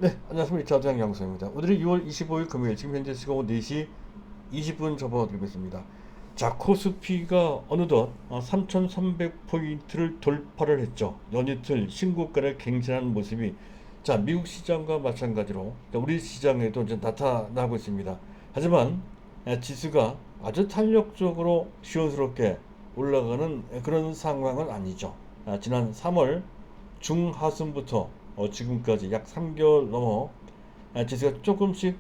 네, 안녕하십니까. 자두양 양수입니다. 오늘이 6월 25일 금요일, 지금 현재 시각 4시 20분 접어들고 있습니다. 자, 코스피가 어느덧 3,300포인트를 돌파를 했죠. 연이틀 신고가를 갱신하는 모습이 미국 시장과 마찬가지로 우리 시장에도 이제 나타나고 있습니다. 하지만 지수가 아주 탄력적으로 시원스럽게 올라가는 그런 상황은 아니죠. 지난 3월 중하순부터 지금까지 약 3개월 넘어 지수가 조금씩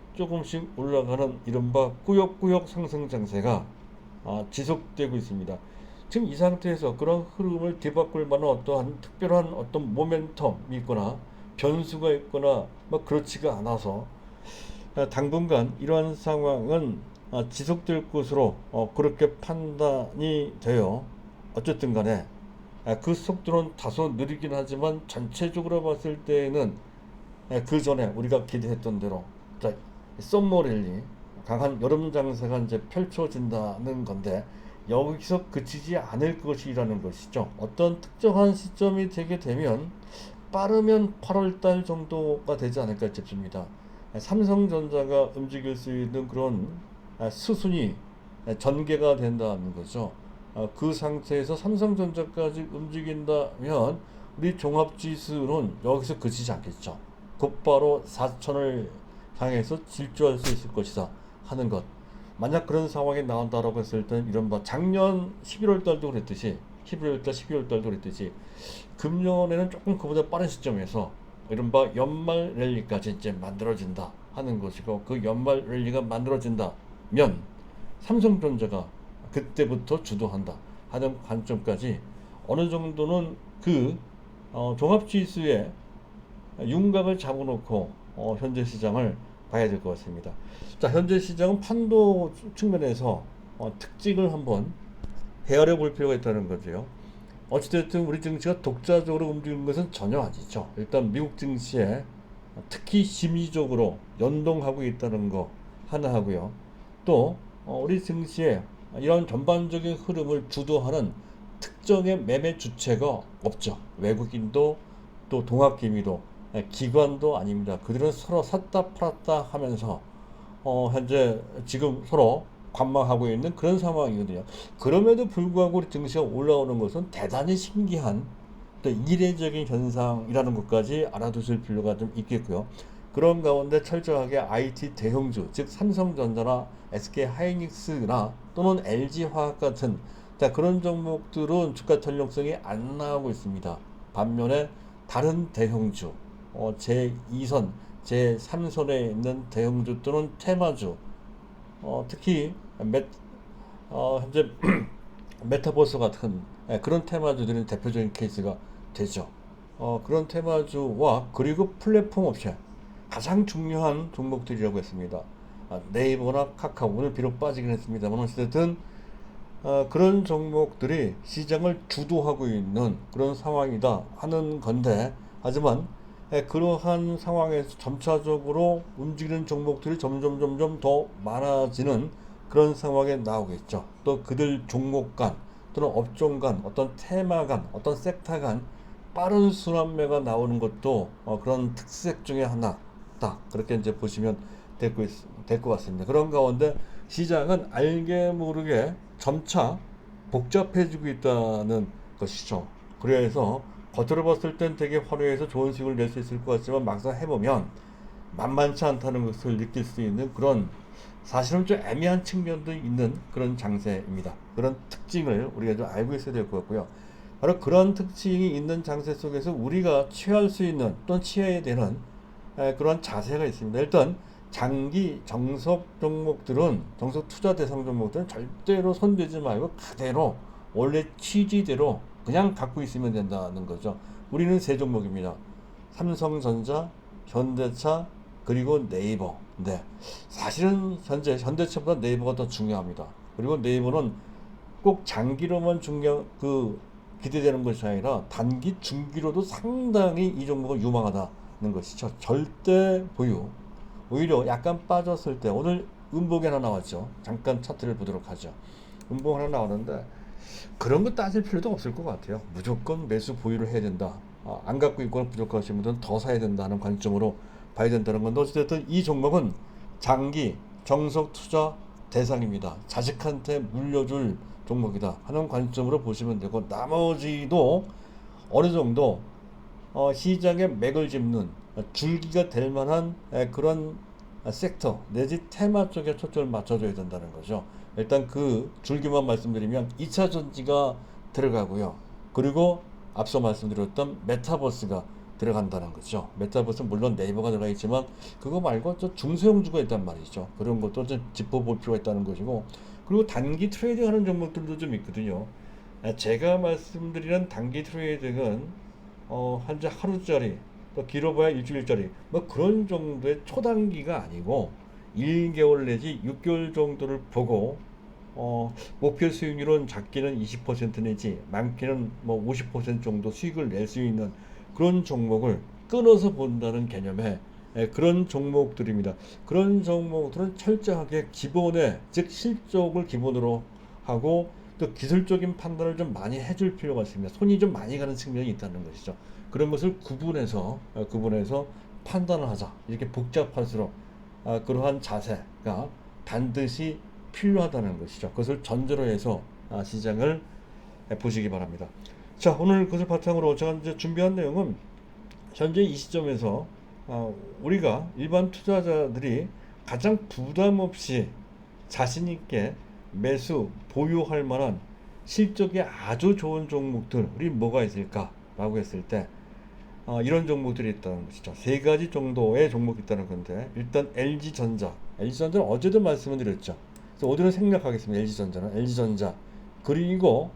올라가는 이른바 꾸역꾸역 상승 장세가 지속되고 있습니다. 지금 이 상태에서 그런 흐름을 뒤바꿀 만한 어떠한 특별한 어떤 모멘텀이 있거나 변수가 있거나 그렇지가 않아서 당분간 이러한 상황은 지속될 것으로 그렇게 판단이 돼요. 어쨌든 간에 그 속도는 다소 느리긴 하지만 전체적으로 봤을 때는 그 전에 우리가 기대했던 대로 썸머 랠리 강한 여름 장세가 이제 펼쳐진다는 건데 여기서 그치지 않을 것이라는 것이죠. 어떤 특정한 시점이 되게 되면 빠르면 8월 달 정도가 되지 않을까 싶습니다. 삼성전자가 움직일 수 있는 그런 수순이 전개가 된다는 거죠. 그 상태에서 삼성전자까지 움직인다면 우리 종합지수는 여기서 그치지 않겠죠. 곧바로 4천을 향해서 질주할 수 있을 것이다 하는 것. 만약 그런 상황이 나온다라고 했을 때는 이른바 작년 11월 달도 그랬듯이 11월 달, 12월 달도 그랬듯이 금년에는 조금 그보다 빠른 시점에서 이른바 연말 랠리까지 이제 만들어진다 하는 것이고, 그 연말 랠리가 만들어진다면 삼성전자가 그때부터 주도한다 하는 관점까지 어느 정도는 그 종합지수의 윤곽을 잡아놓고 현재 시장을 봐야 될 것 같습니다. 자, 현재 시장은 판도 측면에서 특징을 한번 헤아려 볼 필요가 있다는 거죠. 어찌됐든 우리 증시가 독자적으로 움직이는 것은 전혀 아니죠. 일단 미국 증시에 특히 심리적으로 연동하고 있다는 거 하나 하고요. 또 우리 증시에 이런 전반적인 흐름을 주도하는 특정의 매매 주체가 없죠. 외국인도 또 동학개미도 기관도 아닙니다. 그들은 서로 샀다 팔았다 하면서 현재 지금 서로 관망하고 있는 그런 상황이거든요. 그럼에도 불구하고 우리 증시가 올라오는 것은 대단히 신기한 또 이례적인 현상이라는 것까지 알아두실 필요가 좀 있겠고요. 그런 가운데 철저하게 IT 대형주, 즉 삼성전자나 SK하이닉스나 또는 LG화학 같은 그런 종목들은 주가 탄력성이 안 나오고 있습니다. 반면에 다른 대형주, 제2선, 제3선에 있는 대형주 또는 테마주, 특히 현재 메타버스 같은 그런 테마주들은 대표적인 케이스가 되죠. 그런 테마주와 그리고 플랫폼 업체 가장 중요한 종목들이라고 했습니다. 네이버나 카카오 오늘 비록 빠지긴 했습니다만 어쨌든 그런 종목들이 시장을 주도하고 있는 그런 상황이다 하는 건데, 하지만 그러한 상황에서 점차적으로 움직이는 종목들이 점점 더 많아지는 그런 상황에 나오겠죠. 또 그들 종목 간 또는 업종 간 어떤 테마 간 어떤 섹터 간 빠른 순환매가 나오는 것도 그런 특색 중에 하나다, 그렇게 이제 보시면 될 것 같습니다. 그런 가운데 시장은 알게 모르게 점차 복잡해지고 있다는 것이죠. 그래서 겉으로 봤을 땐 되게 화려해서 좋은 수익을 낼 수 있을 것 같지만 막상 해보면 만만치 않다는 것을 느낄 수 있는 그런, 사실은 좀 애매한 측면도 있는 그런 장세입니다. 그런 특징을 우리가 좀 알고 있어야 될 것 같고요. 바로 그런 특징이 있는 장세 속에서 우리가 취할 수 있는 또는 취해야 되는 그런 자세가 있습니다. 일단 장기 정석 종목들은, 정석 투자 대상 종목들은 절대로 손대지 말고 그대로 원래 취지대로 그냥 갖고 있으면 된다는 거죠. 우리는 세 종목입니다. 삼성전자, 현대차, 그리고 네이버. 네, 사실은 현재 현대차보다 네이버가 더 중요합니다. 그리고 네이버는 꼭 장기로만 기대되는 것이 아니라 단기, 중기로도 상당히 이 종목은 유망하다는 것이죠. 절대 보유. 오히려 약간 빠졌을 때, 오늘 음봉이 하나 나왔죠. 잠깐 차트를 보도록 하죠. 음봉 하나 나오는데 그런 거 따질 필요도 없을 것 같아요. 무조건 매수 보유를 해야 된다. 안 갖고 있거나 부족하신 분들은 더 사야 된다는 관점으로 봐야 된다는 건데, 어찌됐든 이 종목은 장기 정석 투자 대상입니다. 자식한테 물려줄 종목이다 하는 관점으로 보시면 되고, 나머지도 어느 정도 시장의 맥을 짚는 줄기가 될 만한 그런 섹터 내지 테마 쪽에 초점을 맞춰줘야 된다는 거죠. 일단 그 줄기만 말씀드리면 2차 전지가 들어가고요. 그리고 앞서 말씀드렸던 메타버스가 들어간다는 거죠. 메타버스는 물론 네이버가 들어가 있지만 그거 말고 또 중소형주가 있단 말이죠. 그런 것도 좀 짚어볼 필요가 있다는 것이고, 그리고 단기 트레이딩 하는 종목들도 좀 있거든요. 제가 말씀드리는 단기 트레이딩은 현재 하루짜리, 또 길어봐야 일주일짜리 뭐 그런 정도의 초단기가 아니고 1개월 내지 6개월 정도를 보고 목표 수익률은 작게는 20% 내지 많게는 뭐 50% 정도 수익을 낼 수 있는 그런 종목을 끊어서 본다는 개념의 그런 종목들입니다. 그런 종목들은 철저하게 기본에, 즉 실적을 기본으로 하고 또 기술적인 판단을 좀 많이 해줄 필요가 있습니다. 손이 좀 많이 가는 측면이 있다는 것이죠. 그런 것을 구분해서 판단을 하자. 이렇게 복잡할수록 그러한 자세가 반드시 필요하다는 것이죠. 그것을 전제로 해서 시장을 보시기 바랍니다. 자, 오늘 그것을 바탕으로 제가 이제 준비한 내용은 현재 이 시점에서 우리가 일반 투자자들이 가장 부담 없이 자신 있게 매수 보유할 만한 실적이 아주 좋은 종목들이 뭐가 있을까라고 했을 때 이런 종목들이 있다는 것이죠. 세 가지 정도의 종목이 있다는 건데, 일단 LG전자는 어제도 말씀을 드렸죠. 그래서 오늘은 생략하겠습니다. LG전자. 그리고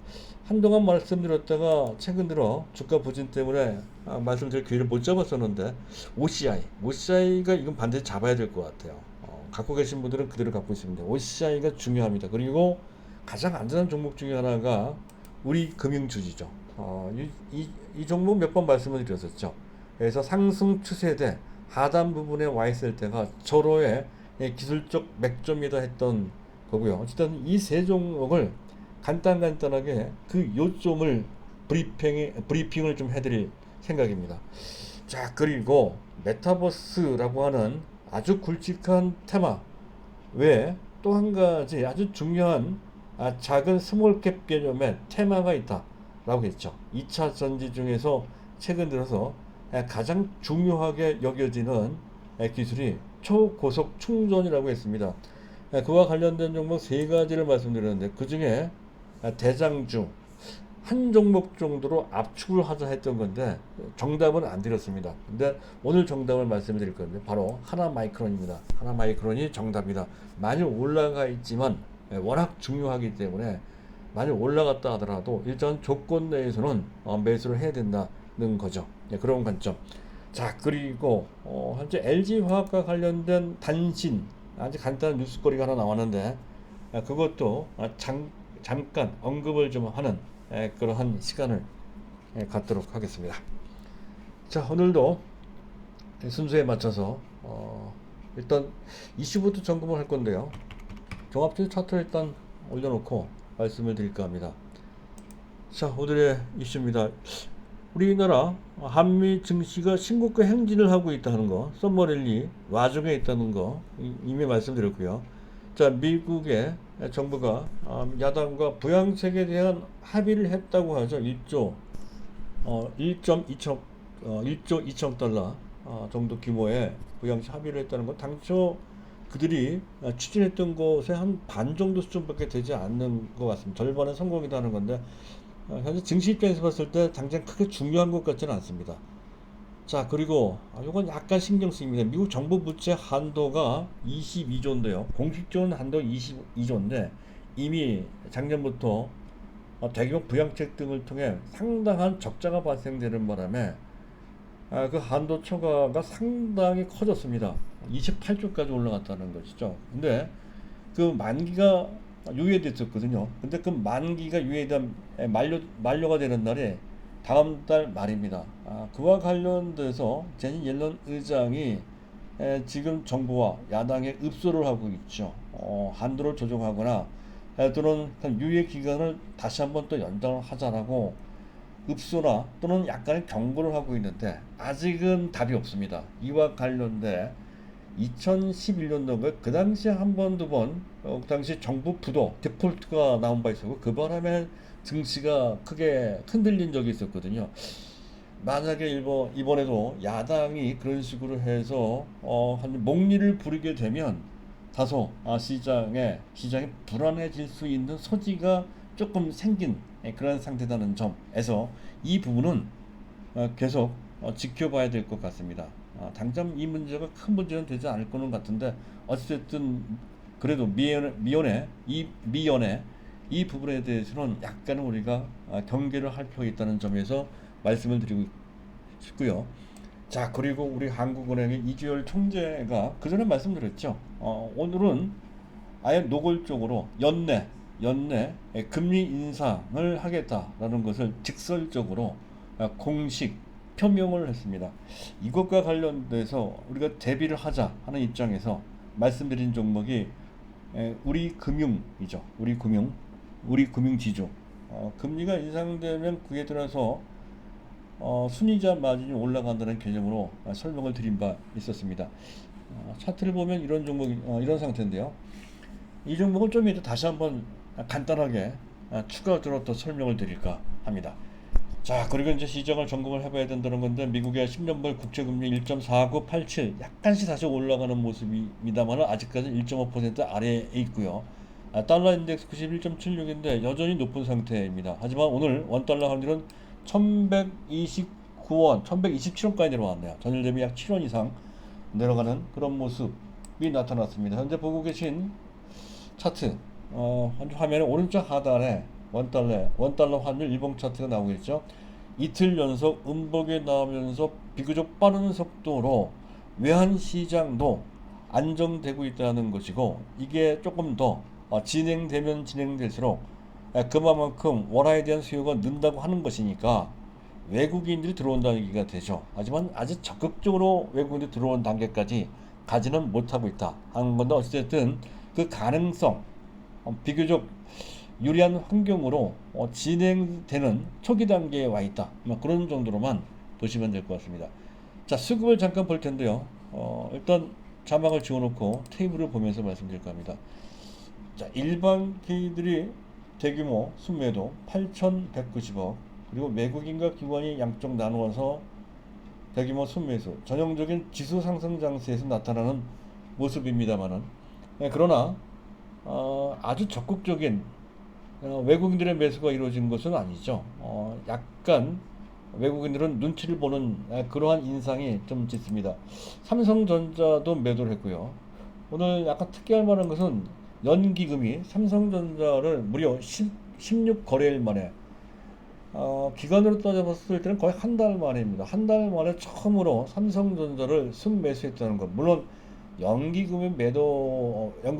한동안 말씀드렸다가 최근 들어 주가 부진 때문에 말씀드릴 기회를 못 잡았었는데, OCI가 이건 반드시 잡아야 될 것 같아요. 갖고 계신 분들은 그대로 갖고 있습니다. OCI가 중요합니다. 그리고 가장 안전한 종목 중에 하나가 우리 금융주지죠. 이 종목 몇 번 말씀을 드렸었죠. 그래서 상승 추세대 하단 부분에 와 있을 때가 절호의 기술적 맥점이다 했던 거고요. 어쨌든 이 세 종목을 간단하게 그 요점을 브리핑을 좀 해드릴 생각입니다. 자, 그리고 메타버스라고 하는 아주 굵직한 테마 외에 또 한 가지 아주 중요한 작은 스몰캡 개념의 테마가 있다라고 했죠. 2차 전지 중에서 최근 들어서 가장 중요하게 여겨지는 기술이 초고속 충전이라고 했습니다. 그와 관련된 종목 세 가지를 말씀드렸는데, 그 중에 대장주 한 종목 정도로 압축을 하자 했던 건데 정답은 안 드렸습니다. 근데 오늘 정답을 말씀드릴 건데 바로 하나마이크론입니다. 하나마이크론이 정답이다. 많이 올라가 있지만 워낙 중요하기 때문에 많이 올라갔다 하더라도 일단 조건 내에서는 매수를 해야 된다는 거죠. 그런 관점. 자, 그리고 현재 LG화학과 관련된 단신 아주 간단한 뉴스거리가 하나 나왔는데 그것도 잠깐 언급을 좀 하는 그러한 시간을 갖도록 하겠습니다. 자, 오늘도 순서에 맞춰서 일단 이슈부터 점검을 할 건데요. 종합주의 차트를 일단 올려놓고 말씀을 드릴까 합니다. 자, 오늘의 이슈입니다. 우리나라 한미 증시가 신고가 행진을 하고 있다는 거, 썸머랠리 와중에 있다는 거 이미 말씀드렸고요. 자, 미국의 정부가 야당과 부양책에 대한 합의를 했다고 하죠. 1조 2천 달러 정도 규모의 부양책 합의를 했다는 건 당초 그들이 추진했던 것의 한 반 정도 수준밖에 되지 않는 것 같습니다. 절반은 성공이라는 건데 현재 증시 입장에서 봤을 때 당장 크게 중요한 것 같지는 않습니다. 자, 그리고 이건 약간 신경 쓰입니다. 미국 정부 부채 한도가 22조인데요. 공식적인 한도 22조인데 이미 작년부터 대규모 부양책 등을 통해 상당한 적자가 발생되는 바람에 그 한도 초과가 상당히 커졌습니다. 28조까지 올라갔다는 것이죠. 근데 그 만기가 유예됐었거든요. 근데 그 만기가 유예된 만료가 되는 날이 다음 달 말입니다. 그와 관련돼서 제니 옐런 의장이 지금 정부와 야당에 읍소를 하고 있죠. 한도를 조정하거나 또는 유예 기간을 다시 한번 또 연장을 하자라고 읍소나 또는 약간의 경고를 하고 있는데 아직은 답이 없습니다. 이와 관련돼 2011년도인가 그 당시에 한 번, 두 번, 그 당시 정부 부도 디폴트가 나온 바 있었고 그 바람에 증시가 크게 흔들린 적이 있었거든요. 만약에 이번에도 야당이 그런 식으로 해서 한 목리를 부리게 되면 다소 시장이 불안해질 수 있는 소지가 조금 생긴 그런 상태라는 점에서 이 부분은 계속 지켜봐야 될 것 같습니다. 당장 이 문제가 큰 문제는 되지 않을 거는 같은데 어쨌든 그래도 미연에 이 부분에 대해서는 약간은 우리가 경계를 할 필요가 있다는 점에서 말씀을 드리고 싶고요. 자, 그리고 우리 한국은행의 이주열 총재가 그 전에 말씀드렸죠. 오늘은 아예 노골적으로 연내 금리 인상을 하겠다라는 것을 직설적으로 공식 표명을 했습니다. 이것과 관련돼서 우리가 대비를 하자 하는 입장에서 말씀드린 종목이 우리금융이죠. 우리금융지주. 금리가 인상되면 그에 따라서 순이자 마진이 올라간다는 개념으로 설명을 드린 바 있었습니다. 차트를 보면 이런 종목이 이런 상태인데요. 이 종목을 좀 이따 다시 한번 간단하게 추가적으로 또 설명을 드릴까 합니다. 자, 그리고 이제 시장을 점검을 해봐야 된다는 건데 미국의 10년물 국채금리 1.4987 약간씩 다시 올라가는 모습입니다만 아직까지 1.5% 아래에 있고요. 달러 인덱스 91.76인데 여전히 높은 상태입니다. 하지만 오늘 원달러 환율은 1129원, 1127원까지 내려왔네요. 전일 대비 약 7원 이상 내려가는 그런 모습이 나타났습니다. 현재 보고 계신 차트, 화면의 오른쪽 하단에 원달러 환율 일봉 차트가 나오고 있죠. 이틀 연속 음봉이 나오면서 비교적 빠른 속도로 외환 시장도 안정되고 있다는 것이고 이게 조금 더 진행되면 진행될수록 그만큼 원화에 대한 수요가 는다고 하는 것이니까 외국인들이 들어온다는 얘기가 되죠. 하지만 아직 적극적으로 외국인들이 들어온 단계까지 가지는 못하고 있다 하는 건데 어쨌든 그 가능성 비교적 유리한 환경으로 진행되는 초기 단계에 와 있다. 그런 정도로만 보시면 될 것 같습니다. 자, 수급을 잠깐 볼 텐데요. 일단 자막을 지워놓고 테이블을 보면서 말씀드릴 겁니다. 자, 일반기들이 대규모 순매도 8,190억 그리고 외국인과 기관이 양쪽 나누어서 대규모 순매수 전형적인 지수 상승 장세에서 나타나는 모습입니다만은 그러나 아주 적극적인 외국인들의 매수가 이루어진 것은 아니죠. 약간 외국인들은 눈치를 보는 그러한 인상이 좀 짙습니다. 삼성전자도 매도를 했고요. 오늘 약간 특이할 만한 것은 연기금이 삼성전자를 무려 16거래일 만에 기간으로 따져봤을 때는 거의 한 달 만입니다. 한 달 만에 처음으로 삼성전자를 순매수했다는 것. 물론 연금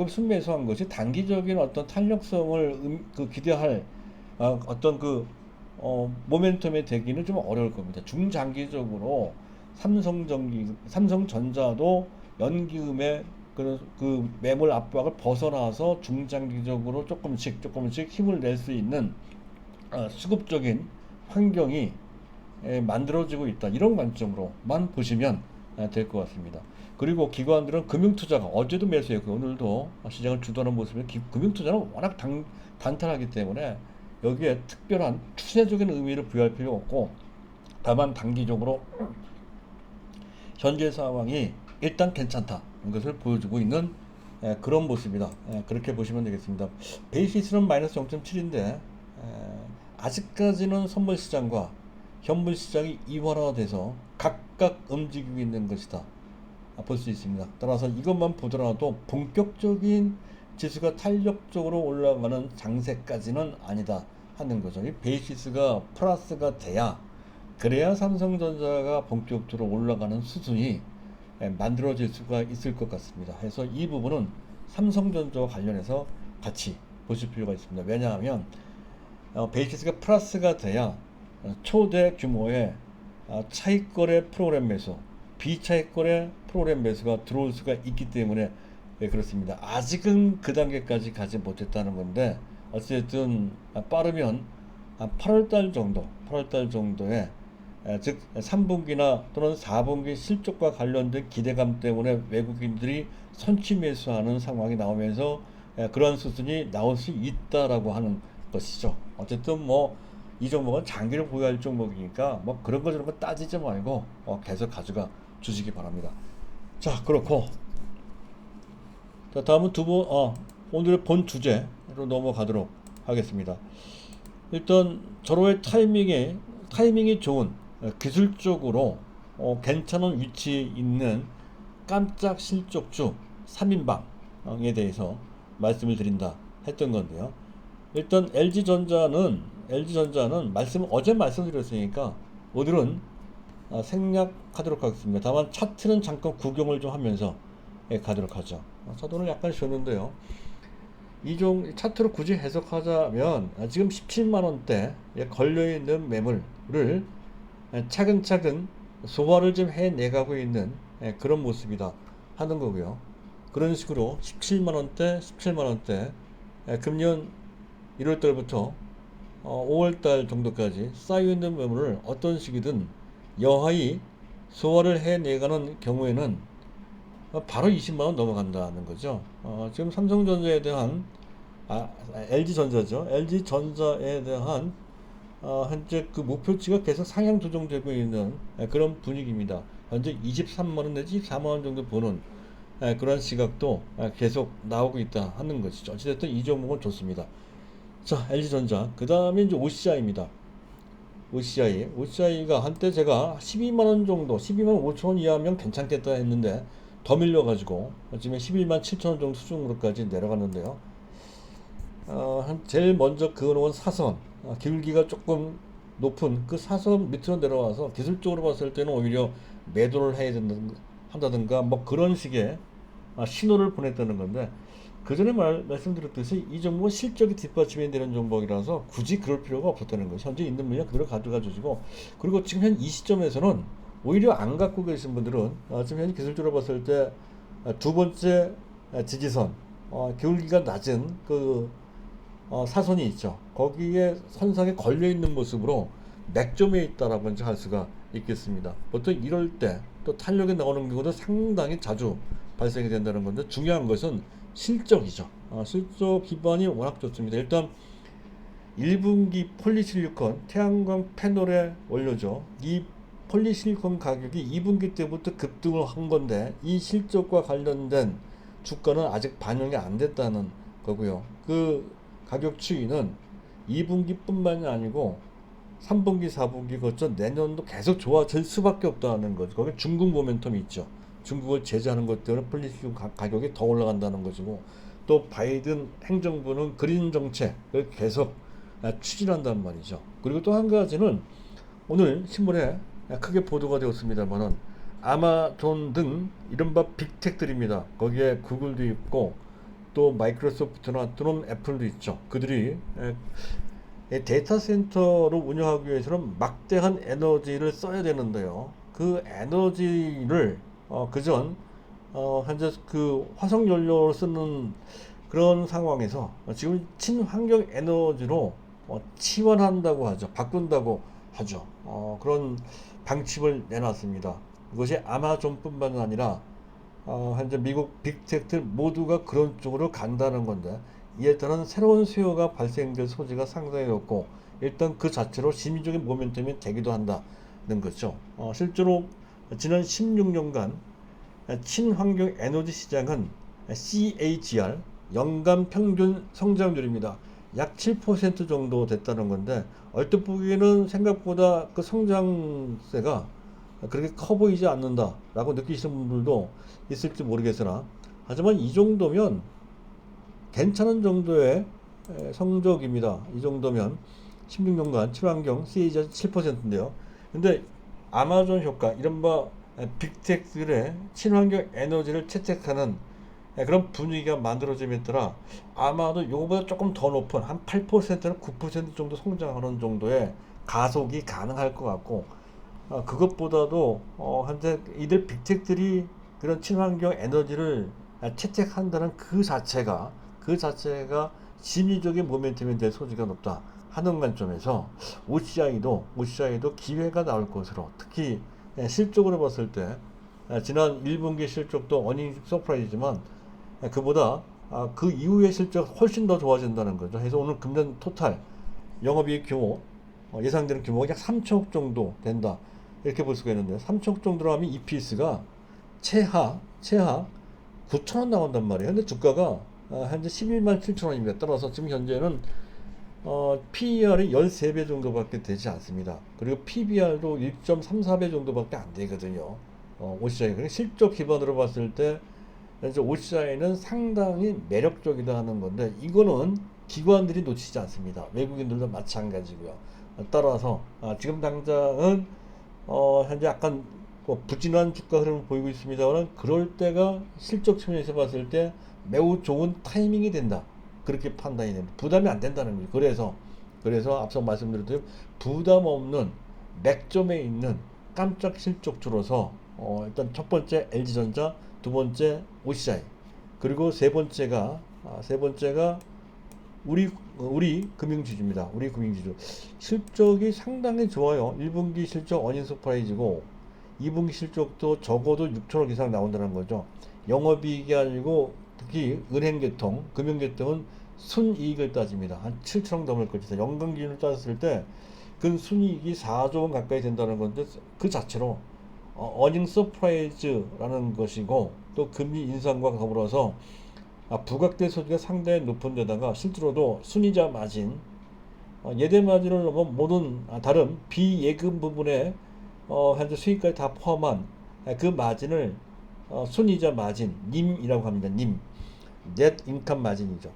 순매수한 것이 단기적인 어떤 탄력성을 기대할 어떤 모멘텀에 되기는 좀 어려울 겁니다. 중장기적으로 삼성전자도 연기금의 그 매물 압박을 벗어나서 중장기적으로 조금씩 힘을 낼 수 있는 수급적인 환경이 만들어지고 있다. 이런 관점으로만 보시면 될 것 같습니다. 그리고 기관들은 금융투자가 어제도 매수했고 오늘도 시장을 주도하는 모습에 금융투자는 워낙 단단하기 때문에 여기에 특별한 추세적인 의미를 부여할 필요 없고 다만 단기적으로 현재 상황이 일단 괜찮다 것을 보여주고 있는 그런 모습이다. 그렇게 보시면 되겠습니다. 베이시스는 마이너스 0.7인데 아직까지는 선물시장과 현물시장이 이원화돼서 각각 움직이고 있는 것이다 볼 수 있습니다. 따라서 이것만 보더라도 본격적인 지수가 탄력적으로 올라가는 장세까지는 아니다 하는 거죠. 이 베이시스가 플러스가 돼야 그래야 삼성전자가 본격적으로 올라가는 수준이 만들어질 수가 있을 것 같습니다. 그래서 이 부분은 삼성전자와 관련해서 같이 보실 필요가 있습니다. 왜냐하면 베이시스가 플러스가 돼야 초대 규모의 차익거래 프로그램 매수, 비차익거래 프로그램 매수가 들어올 수가 있기 때문에 그렇습니다. 아직은 그 단계까지 가지 못했다는 건데 어쨌든 빠르면 한 8월 달 정도, 8월 달 정도에 즉 3분기나 또는 4분기 실적과 관련된 기대감 때문에 외국인들이 선취 매수하는 상황이 나오면서 그러한 수준이 나올 수 있다라고 하는 것이죠. 어쨌든 뭐 이 종목은 장기를 보유할 종목이니까 뭐 그런 거 저런 거 따지지 말고 계속 가져가 주시기 바랍니다. 자, 그렇고 자, 다음은 오늘의 본 주제로 넘어가도록 하겠습니다. 일단 저로의 타이밍이 좋은 기술적으로 괜찮은 위치에 있는 깜짝 실적주 3인방에 대해서 말씀을 드린다 했던 건데요. 일단 LG전자는 어제 말씀드렸으니까 오늘은 생략하도록 하겠습니다. 다만 차트는 잠깐 구경을 좀 하면서 가도록 하죠. 저도 오늘 약간 쉬었는데요. 이종 차트로 굳이 해석하자면 지금 17만 원대에 걸려 있는 매물을 차근차근 소화를 좀 해내가고 있는 그런 모습이다 하는 거고요. 그런 식으로 17만 원대 금년 1월 달부터 5월 달 정도까지 쌓여 있는 매물을 어떤 식이든 여하히 소화를 해내가는 경우에는 바로 20만 원 넘어간다는 거죠. 지금 삼성전자에 대한 LG전자죠. LG전자에 대한 현재 그 목표치가 계속 상향 조정되고 있는 그런 분위기입니다. 현재 23만 원 내지 24만 원 정도 보는 그런 시각도 계속 나오고 있다 하는 것이죠. 어찌됐든 이 종목은 좋습니다. 자, LG전자. 그 다음에 이제 OCI입니다. OCI가 한때 제가 12만 원 정도, 12만 5천 원 이하면 괜찮겠다 했는데 더 밀려가지고 지금 11만 7천 원 정도 수준으로까지 내려갔는데요. 제일 먼저 그어놓은 사선, 기울기가 조금 높은 그 사선 밑으로 내려와서 기술적으로 봤을 때는 오히려 매도를 한다든가 뭐 그런 식의 신호를 보냈다는 건데, 그 전에 말씀드렸듯이 이 종목은 실적이 뒷받침이 되는 종목이라서 굳이 그럴 필요가 없었다는 것이 현재 있는 물량 그대로 가져가 주시고, 그리고 지금 현 이 시점에서는 오히려 안 갖고 계신 분들은 지금 현 기술적으로 봤을 때 두 번째 지지선, 기울기가 낮은 그 사선이 있죠. 거기에 선상에 걸려 있는 모습으로 맥점에 있다라고 이제 할 수가 있겠습니다. 보통 이럴 때 또 탄력이 나오는 경우도 상당히 자주 발생이 된다는 건데, 중요한 것은 실적이죠. 실적 기반이 워낙 좋습니다. 일단 1분기 폴리실리콘 태양광 패널의 원료죠. 이 폴리실리콘 가격이 2분기 때부터 급등을 한 건데 이 실적과 관련된 주가는 아직 반영이 안 됐다는 거고요. 그 가격 추이는 2분기뿐만이 아니고 3분기, 4분기 거쳐 내년도 계속 좋아질 수밖에 없다는 거죠. 거기 중국 모멘텀이 있죠. 중국을 제재하는 것 때문에 폴리실리콘 가격이 더 올라간다는 것이고, 또 바이든 행정부는 그린 정책을 계속 추진한단 말이죠. 그리고 또 한 가지는 오늘 신문에 크게 보도가 되었습니다만은 아마존 등 이른바 빅텍들입니다. 거기에 구글도 있고 또 마이크로소프트나 또는 애플도 있죠. 그들이 데이터 센터를 운영하기 위해서는 막대한 에너지를 써야 되는데요. 그 에너지를 그전 현재 그 화석 연료를 쓰는 그런 상황에서 지금 친환경 에너지로 치환한다고 하죠. 바꾼다고 하죠. 그런 방침을 내놨습니다. 이것이 아마존뿐만 아니라 현재 미국 빅테크들 모두가 그런 쪽으로 간다는 건데, 이에 따른 새로운 수요가 발생될 소지가 상당히 높고, 일단 그 자체로 심리적인 모멘텀이 되기도 한다는 거죠. 실제로 지난 16년간 친환경 에너지 시장은 CAGR 연간 평균 성장률입니다. 약 7% 정도 됐다는 건데, 얼핏 보기에는 생각보다 그 성장세가 그렇게 커 보이지 않는다라고 느끼시는 분들도 있을지 모르겠으나, 하지만 이 정도면 괜찮은 정도의 성적입니다. 이 정도면 16년간 친환경 CAGR 7%인데요. 근데 아마존 효과, 이른바 빅텍들의 친환경 에너지를 채택하는 그런 분위기가 만들어짐에 따라 아마도 이거보다 조금 더 높은 한 8%나 9% 정도 성장하는 정도의 가속이 가능할 것 같고, 그것보다도 현재 이들 빅텍들이 그런 친환경 에너지를 채택한다는 그 자체가 심리적인 모멘텀이 될 소지가 높다 하는 관점에서 OCI도 기회가 나올 것으로, 특히 실적으로 봤을 때 지난 1분기 실적도 어닝 서프라이즈지만 그보다 그 이후의 실적 훨씬 더 좋아진다는 거죠. 그래서 오늘 금년 토탈 영업이익 규모 예상되는 규모가 약 3천억 정도 된다, 이렇게 볼 수가 있는데, 3천억 정도로 하면 EPS가 최하 9천원 나온단 말이에요. 근데 주가가 현재 11만 7천원입니다. 따라서 지금 현재는 PER이 13배 정도밖에 되지 않습니다. 그리고 PBR도 1.34배 정도밖에 안 되거든요. OCI. 그러니까 실적 기반으로 봤을 때 이제 OCI는 상당히 매력적이다 하는 건데, 이거는 기관들이 놓치지 않습니다. 외국인들도 마찬가지고요. 따라서 지금 당장은 현재 약간 부진한 주가 흐름을 보이고 있습니다만, 그럴 때가 실적 측면에서 봤을 때 매우 좋은 타이밍이 된다, 그렇게 판단이 됩니다. 부담이 안 된다는 거죠. 그래서 앞서 말씀드렸듯이 부담 없는 맥점에 있는 깜짝 실적주로서 일단 첫 번째 LG전자, 두 번째 OCI, 그리고 세 번째가 우리 금융지주입니다. 우리 금융지주 실적이 상당히 좋아요. 1분기 실적 어닝 서프라이즈고 2분기 실적도 적어도 6천억 이상 나온다는 거죠. 영업이익이 아니고 특히 은행계통, 금융계통은 순이익을 따집니다. 한 7천억 넘을 것이다. 연간 기준으로 따졌을 때 그 순이익이 4조 원 가까이 된다는 건데, 그 자체로 어닝 서프라이즈라는 것이고, 또 금리 인상과 더불어서 부각될 소지가 상당히 높은 데다가 실제로도 순이자 마진, 예대 마진을 넘은 모든 다른 비예금 부분에 현재 수익까지 다 포함한 그 마진을 순이자 마진, 님이라고 합니다. 님, 넷 인컴 마진이죠.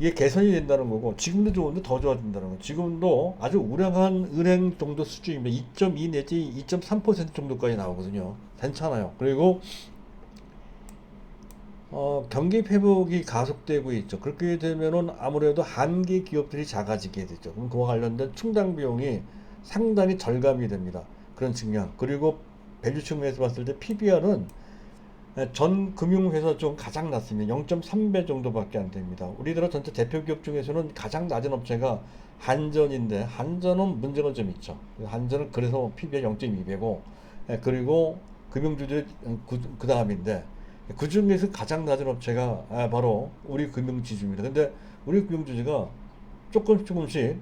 이게 개선이 된다는 거고, 지금도 좋은데 더 좋아진다는 거. 지금도 아주 우량한 은행 정도 수준입니다. 2.2 내지 2.3% 정도까지 나오거든요. 괜찮아요. 그리고 경기 회복이 가속되고 있죠. 그렇게 되면은 아무래도 한계 기업들이 작아지게 되죠. 그럼 그와 관련된 충당 비용이 상당히 절감이 됩니다. 그런 측면. 그리고 밸류 측면에서 봤을 때 PBR은 전 금융회사 중 가장 낮습니다. 0.3배 정도밖에 안 됩니다. 우리나라 전체 대표 기업 중에서는 가장 낮은 업체가 한전인데, 한전은 문제가 좀 있죠. 한전은 그래서 PBR 0.2배고, 그리고 금융주주 그 다음인데, 그 중에서 가장 낮은 업체가 바로 우리 금융지주입니다. 근데 우리 금융지주가 조금씩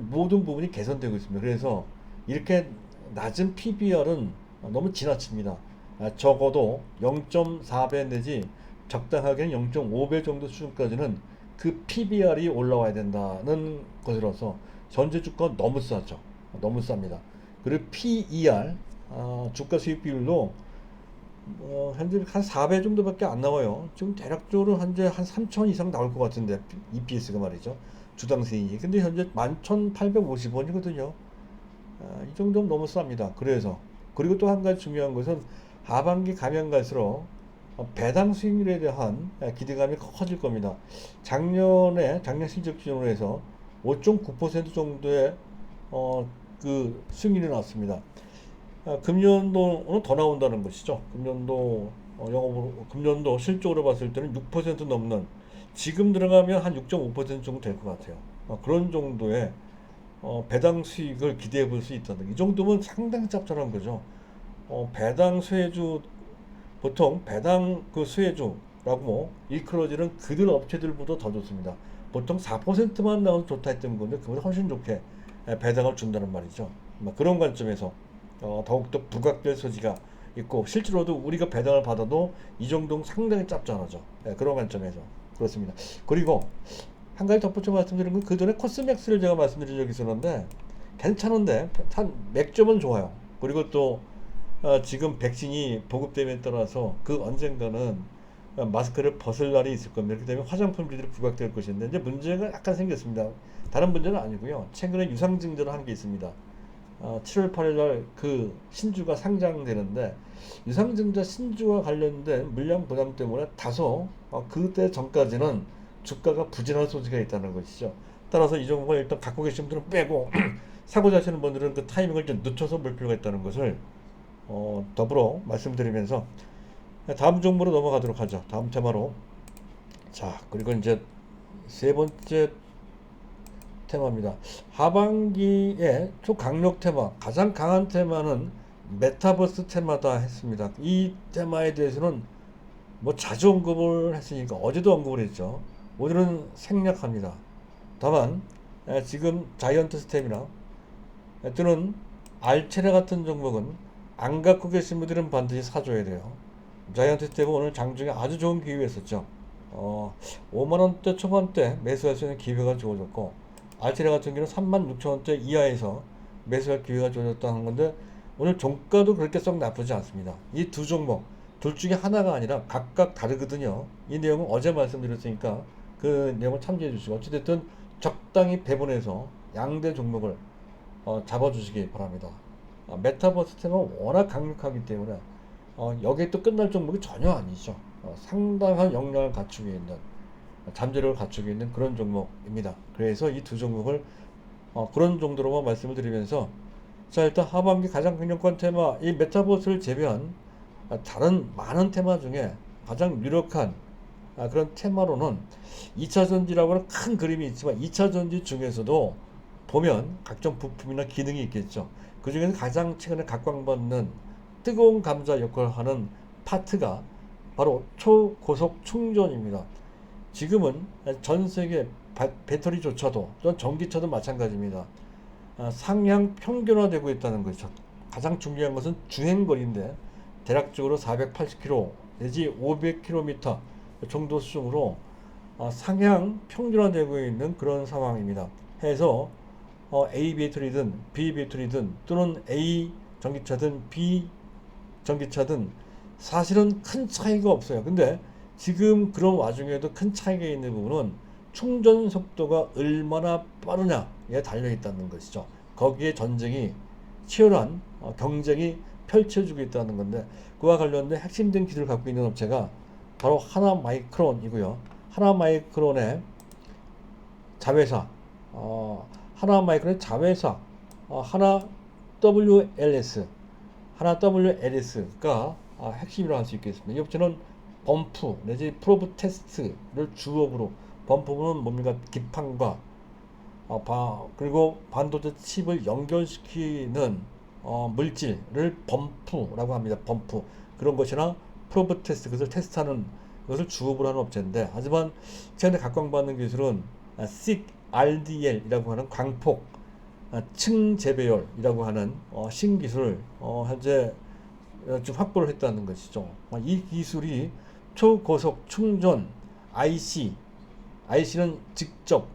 모든 부분이 개선되고 있습니다. 그래서 이렇게 낮은 PBR은 너무 지나칩니다. 적어도 0.4배 내지 적당하게는 0.5배 정도 수준까지는 그 PBR이 올라와야 된다는 것으로서 전체 주가 너무 싸죠. 너무 쌉니다. 그리고 PER, 주가 수익 비율도 현재 한 4배 정도밖에 안 나와요. 지금 대략적으로 현재 한 3천 이상 나올 것 같은데, EPS가 말이죠. 주당 수익이. 근데 현재 11,850원이거든요. 이 정도면 너무 쌉니다. 그리고 또 한 가지 중요한 것은 하반기 가면 갈수록 배당 수익률에 대한 기대감이 커질 겁니다. 작년 실적 기준으로 해서 5.9% 정도의 그 수익률이 나왔습니다. 금년도는 더 나온다는 것이죠. 금년도 실적으로 봤을 때는 6% 넘는, 지금 들어가면 한 6.5% 정도 될 것 같아요. 그런 정도의 배당 수익을 기대해 볼 수 있다는, 이 정도면 상당히 짭짤한 거죠. 배당 수혜주, 보통 배당 그 수혜주라고 일컬어지는 그들 업체들보다 더 좋습니다. 보통 4%만 나와도 좋다 했던 건데, 그보다 훨씬 좋게 배당을 준다는 말이죠. 그런 관점에서 더욱더 부각될 소지가 있고, 실제로도 우리가 배당을 받아도 이 정도는 상당히 짭짤하죠. 그런 관점에서 그렇습니다. 그리고 한 가지 덧붙여 말씀드린 건, 그 전에 코스맥스를 제가 말씀드린 적이 있었는데 괜찮은데 한 맥점은 좋아요. 그리고 또 지금 백신이 보급됨에 따라서 그 언젠가는 마스크를 벗을 날이 있을 겁니다. 그렇기 때문에 화장품들이 부각될 것인데, 이제 문제가 약간 생겼습니다. 다른 문제는 아니고요. 최근에 유상증자를 한 게 있습니다. 7월 8일 날 그 신주가 상장되는데, 유상증자 신주와 관련된 물량 부담 때문에 다소 그때 전까지는 주가가 부진할 소지가 있다는 것이죠. 따라서 이 종목을 일단 갖고 계신 분들은 빼고 사고자 하시는 분들은 그 타이밍을 좀 늦춰서 볼 필요가 있다는 것을 더불어 말씀드리면서 다음 종목으로 넘어가도록 하죠. 다음 테마로. 자, 그리고 이제 세 번째 테마입니다. 하반기에 초강력 테마, 가장 강한 테마는 메타버스 테마다 했습니다. 이 테마에 대해서는 뭐 자주 언급을 했으니까 어제도 언급을 했죠. 오늘은 생략합니다. 다만 지금 자이언트 스텝이나 또는 알체라 같은 종목은 안 갖고 계신 분들은 반드시 사줘야 돼요. 자이언트 스텝은 오늘 장중에 아주 좋은 기회였었죠. 5만원대 초반대 매수할 수 있는 기회가 주어졌고, 알테라 같은 경우는 36,000원대 이하에서 매수할 기회가 주어졌다는 건데, 오늘 종가도 그렇게 썩 나쁘지 않습니다. 이 두 종목 둘 중에 하나가 아니라 각각 다르거든요. 이 내용은 어제 말씀드렸으니까 그 내용을 참조해 주시고, 어찌됐든 적당히 배분해서 양대 종목을 잡아주시기 바랍니다. 메타버스 테마는 워낙 강력하기 때문에 여기에 또 끝날 종목이 전혀 아니죠. 상당한 역량을 갖추고 있는, 잠재력을 갖추고 있는 그런 종목입니다. 그래서 이 두 종목을 그런 정도로만 말씀을 드리면서, 자, 일단 하반기 가장 강력한 테마, 이 메타버스를 제외한 다른 많은 테마 중에 가장 유력한 그런 테마로는 2차전지라고 하는 큰 그림이 있지만, 2차전지 중에서도 보면 각종 부품이나 기능이 있겠죠. 그 중에서 가장 최근에 각광받는 뜨거운 감자 역할을 하는 파트가 바로 초고속 충전입니다. 지금은 전 세계 배터리조차도, 또는 전기차도 마찬가지입니다. 상향 평균화되고 있다는 것이죠. 가장 중요한 것은 주행거리인데, 대략적으로 480km 내지 500km 정도 수준으로 상향 평균화되고 있는 그런 상황입니다. 해서 A 배터리든 B 배터리든 또는 A 전기차든 B 전기차든 사실은 큰 차이가 없어요. 근데 지금 그런 와중에도 큰 차이가 있는 부분은 충전 속도가 얼마나 빠르냐에 달려 있다는 것이죠. 거기에 전쟁이 치열한 경쟁이 펼쳐지고 있다는 건데, 그와 관련된 핵심적인 기술을 갖고 있는 업체가 바로 하나마이크론이고요. 하나마이크론의 자회사, 하나마이크론의 자회사, 하나 WLS가 핵심이라고 할 수 있겠습니다. 이 업체는 범프 내지 프로브 테스트를 주업으로, 범프는 뭡니까? 기판과 그리고 반도체 칩을 연결시키는 물질을 범프라고 합니다. 범프, 그런 것이나 프로브 테스트, 그것을 테스트하는 것을 주업으로 하는 업체인데, 하지만 최근에 각광받는 기술은 SiC RDL이라고 하는 광폭 층재배열이라고 하는 신기술을 현재 좀 확보를 했다는 것이죠. 이 기술이 초고속 충전 IC는 직접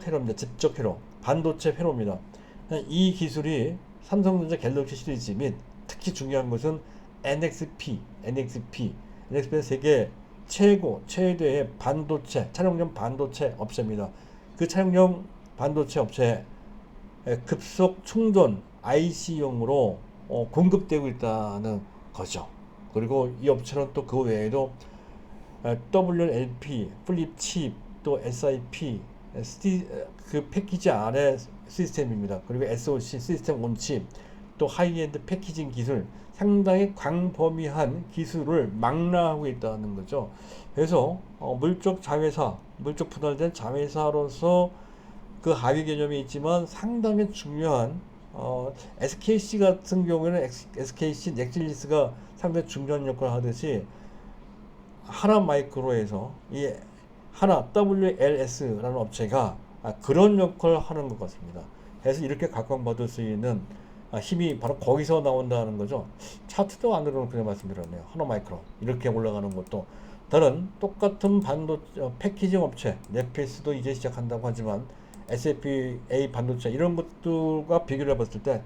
회로입니다. 직접 회로, 반도체 회로입니다. 이 기술이 삼성전자 갤럭시 시리즈 및 특히 중요한 것은 NXP는 세계 최대의 반도체, 차량용 반도체 업체입니다. 그 차량용 반도체 업체에 급속 충전 IC용으로 공급되고 있다는 거죠. 그리고 이 업체는 또 그 외에도 WLP, 플립칩, 또 SIP, 그 패키지 안에 시스템입니다. 그리고 SoC, 시스템 온칩, 또 하이엔드 패키징 기술, 상당히 광범위한 기술을 망라하고 있다는 거죠. 그래서 물적 분할된 자회사로서 그 하위 개념이 있지만, 상당히 중요한 SKC 같은 경우에는 SKC 넥실리스가 상당히 중요한 역할을 하듯이, 하나마이크로에서 이 하나 WLS라는 업체가 그런 역할을 하는 것 같습니다. 그래서 이렇게 각광받을 수 있는 힘이 바로 거기서 나온다는 거죠. 차트도 안으로는 그냥 말씀드렸네요. 하나마이크로 이렇게 올라가는 것도, 다른 똑같은 반도체 패키징 업체 네페스도 이제 시작한다고 하지만, SFA 반도체 이런 것들과 비교를 해봤을 때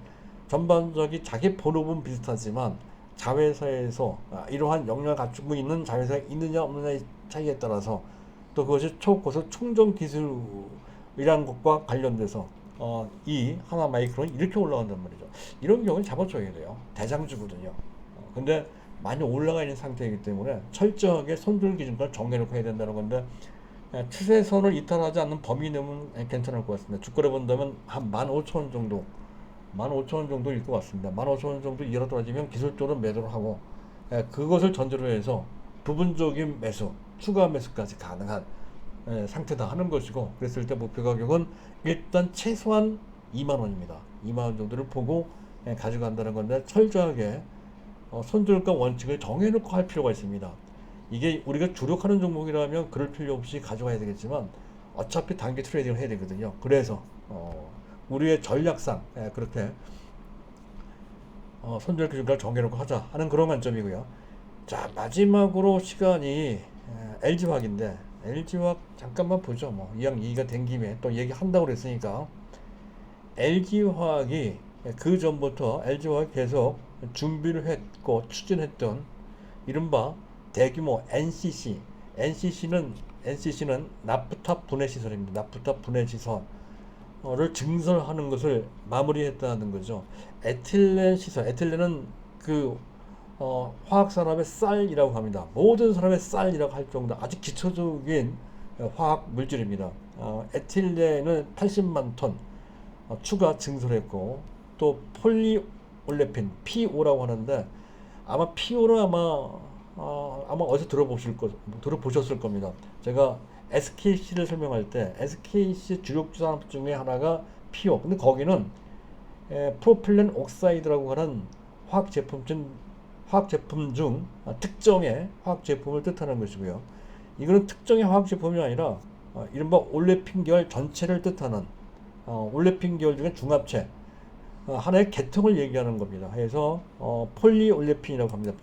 전반적인 자기 본업은 비슷하지만, 자회사에서 이러한 역량을 갖추고 있는 자회사가 있느냐 없느냐의 차이에 따라서, 또 그것이 초고속 충전 기술이라는 것과 관련돼서 이 하나마이크론이 이렇게 올라간단 말이죠. 이런 경우는 잡아줘야 돼요. 대장주거든요. 근데 많이 올라가 있는 상태이기 때문에 철저하게 손절 기준을 정해놓고 해야 된다는 건데, 추세선을 이탈하지 않는 범위 내면 괜찮을 것 같습니다. 주가를 본다면 한 15,000원 정도, 15,000원 정도일 것 같습니다. 15,000원 정도 이하로 떨어지면 기술적으로 매도를 하고, 그것을 전제로 해서 부분적인 매수, 추가 매수까지 가능한 상태다 하는 것이고, 그랬을 때 목표 가격은 일단 최소한 2만 원입니다. 2만 원 정도를 보고 가져간다는 건데, 철저하게 손절가 원칙을 정해놓고 할 필요가 있습니다. 이게 우리가 주력하는 종목이라면 그럴 필요 없이 가져가야 되겠지만, 어차피 단기 트레이딩을 해야 되거든요. 그래서 우리의 전략상 그렇게 손절 기준가를 정해놓고 하자 하는 그런 관점이고요. 자, 마지막으로 시간이 LG화학인데, LG화학 잠깐만 보죠. 뭐 이왕 얘기가 된 김에 또 얘기한다고 그랬으니까, LG화학이 그 전부터 LG화학이 계속 준비를 했고 추진했던 이른바 대규모 NCC는 나프탑 분해 시설입니다. 나프탑 분해 시설을 증설하는 것을 마무리했다는 거죠. 에틸렌 시설, 에틸렌은 그 화학 산업의 쌀이라고 합니다. 모든 산업의 쌀이라고 할 정도 아주 기초적인 화학 물질입니다. 에틸렌은 80만 톤 추가 증설했고, 또 폴리올레핀 PO라고 하는데, 아마 PO는 아마 어디서 들어보셨을 겁니다. 제가 SKC를 설명할 때 SKC 주력 산업 중에 하나가 PO. 근데 거기는 프로필렌 옥사이드라고 하는 화학 제품 중 특정의 화학 제품을 뜻하는 것이고요. 이거는 특정의 화학 제품이 아니라 이른바 올레핀 계열 전체를 뜻하는 올레핀 계열 중에 중합체 하나의 계통을 얘기하는 겁니다. 그래서 폴리올레핀이라고 합니다.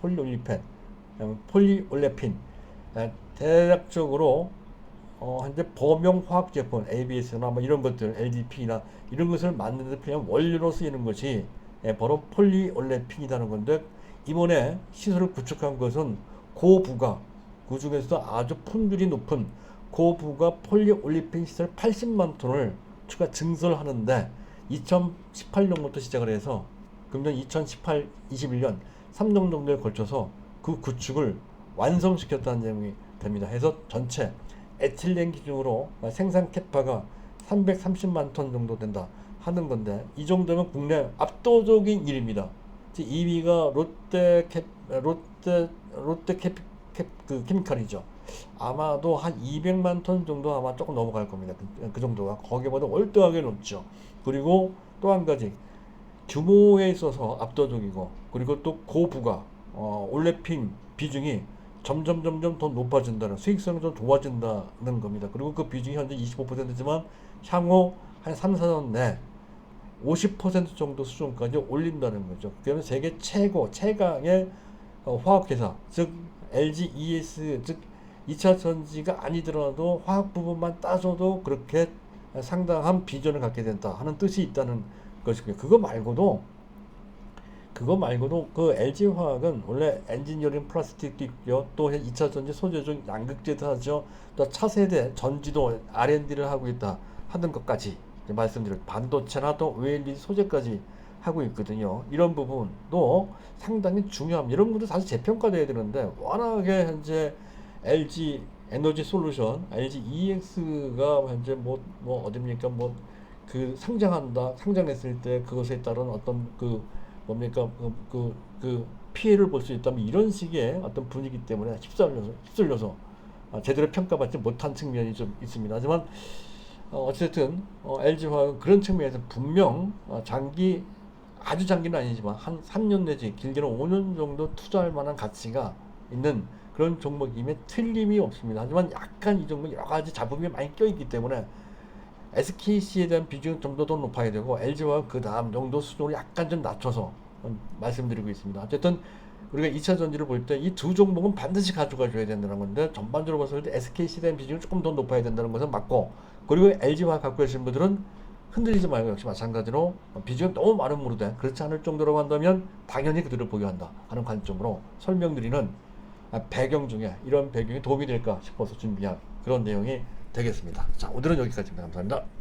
폴리올레핀 대략적으로 현재 범용 화학 제품 ABS나 뭐 이런 것들, LDP나 이런 것을 만드는 데 필요한 원료로 쓰이는 것이 바로 폴리올레핀이라는 건데, 이번에 시설을 구축한 것은 고부가, 그 중에서도 아주 품질이 높은 고부가 폴리올레핀 시설 80만 톤을 추가 증설하는데, 2018년부터 시작을 해서 금년 2018, 21년 3년 정도에 걸쳐서 그 구축을 완성시켰다는 내용이 됩니다. 해서 전체 에틸렌 기준으로 생산 캐파가 330만 톤 정도 된다 하는 건데, 이 정도면 국내 압도적인 일입니다. 2위가 롯데케미칼이죠. 아마도 한 200만 톤 정도 아마 조금 넘어갈 겁니다. 그 정도가 거기보다 월등하게 높죠. 그리고 또 한 가지, 규모에 있어서 압도적이고, 그리고 또 고부가 올레핀 비중이 점점 더 높아진다는, 수익성이 좀 좋아진다는 겁니다. 그리고 그 비중이 현재 25%지만 향후 한 3, 4년 내 50% 정도 수준까지 올린다는 거죠. 그러면 세계 최강의 화학회사, 즉 LG ES, 즉 2차 전지가 아니더라도 화학 부분만 따져도 그렇게 상당한 비전을 갖게 된다 하는 뜻이 있다는 것이고요. 그거 말고도 그 LG화학은 원래 엔지니어링 플라스틱도 있고요. 또 2차 전지 소재 중 양극재도 하죠. 또 차세대 전지도 R&D를 하고 있다 하는 것까지 말씀드릴, 반도체나 또 OLED 소재까지 하고 있거든요. 이런 부분도 상당히 중요합니다. 이런 부분도 사실 재평가돼야 되는데, 워낙에 현재 LG 에너지 솔루션, LG EX가 현재 뭐 어딥니까, 그 상장했을 때 그것에 따른 어떤 그 피해를 볼 수 있다면, 이런 식의 어떤 분위기 때문에 휩쓸려서 제대로 평가받지 못한 측면이 좀 있습니다. 하지만 어쨌든 LG화학은 그런 측면에서 분명 아주 장기는 아니지만 한 3년 내지 길게는 5년 정도 투자할 만한 가치가 있는 그런 종목임에 틀림이 없습니다. 하지만 약간 이 종목 여러 가지 잡음이 많이 껴있기 때문에 SKC에 대한 비중은 좀 더 높아야 되고, LG와 그 다음 정도 수준으로 약간 좀 낮춰서 말씀드리고 있습니다. 어쨌든 우리가 2차 전지를 볼 때 이 두 종목은 반드시 가져가 줘야 된다는 건데, 전반적으로 봤을 때 SKC에 대한 비중이 조금 더 높아야 된다는 것은 맞고, 그리고 LG화 갖고 계신 분들은 흔들리지 말고 역시 마찬가지로 비중이 너무 많은 무르되 그렇지 않을 정도라고 한다면 당연히 그들을 보유한다 하는 관점으로 설명드리는 배경 중에 이런 배경이 도움이 될까 싶어서 준비한 그런 내용이 되겠습니다. 자, 오늘은 여기까지입니다. 감사합니다.